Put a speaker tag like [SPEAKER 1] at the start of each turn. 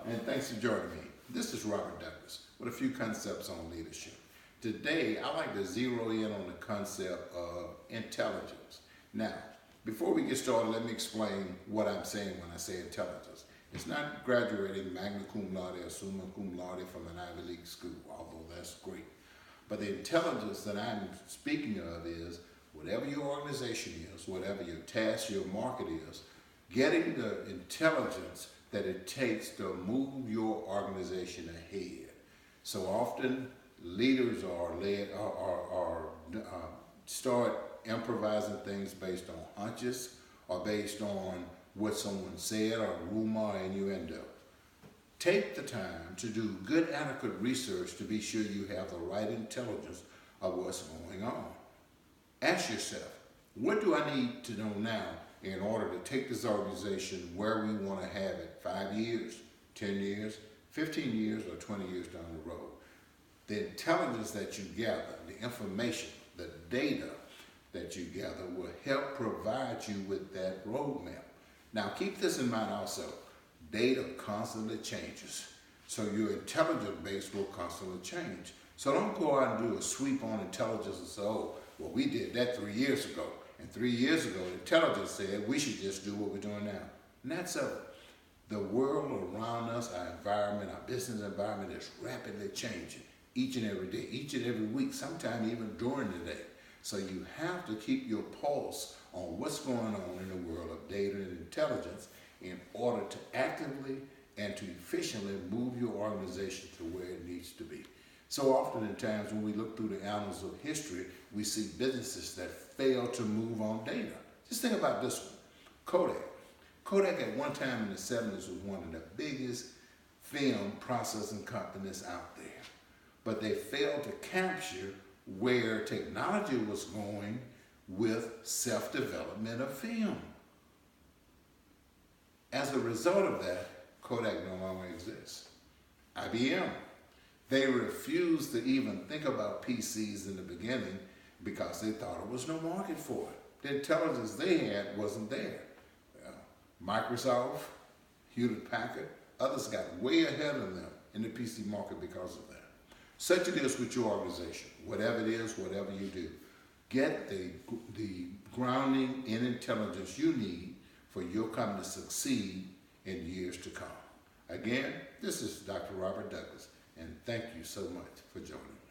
[SPEAKER 1] and thanks for joining me. This is Robert Douglas with a few concepts on leadership. Today, I like to zero in on the concept of intelligence. Now, before we get started, let me explain what I'm saying when I say intelligence. It's not graduating magna cum laude or summa cum laude from an Ivy League school, although that's great. But the intelligence that I'm speaking of is whatever your organization is, whatever your task, your market is, getting the intelligence that it takes to move your organization ahead. So often leaders start improvising things based on hunches or based on what someone said or rumor or innuendo. Take the time to do good, adequate research to be sure you have the right intelligence of what's going on. Ask yourself, what do I need to know now in order to take this organization where we want to have it 5 years, 10 years, 15 years, or 20 years down the road? The intelligence that you gather, the information, the data that you gather will help provide you with that roadmap. Now keep this in mind also, data constantly changes, so your intelligence base will constantly change. So don't go out and do a sweep on intelligence and say, oh, well, we did that 3 years ago. And 3 years ago, intelligence said we should just do what we're doing now. Not so. The world around us, our environment, our business environment is rapidly changing each and every day, each and every week, sometimes even during the day. So you have to keep your pulse on what's going on in the world of data and intelligence in order to actively and to efficiently move your organization to where it needs to be. So often in times when we look through the annals of history, we see businesses that fail to move on data. Just think about this one, Kodak. Kodak at one time in the 70s was one of the biggest film processing companies out there. But they failed to capture where technology was going with self-development of film. As a result of that, Kodak no longer exists. IBM, they refused to even think about PCs in the beginning because they thought there was no market for it. The intelligence they had wasn't there. Microsoft, Hewlett Packard, others got way ahead of them in the PC market because of that. Such it is with your organization. Whatever it is, whatever you do, get the grounding in intelligence you need for your company to succeed in years to come. Again, this is Dr. Robert Douglas, and thank you so much for joining me.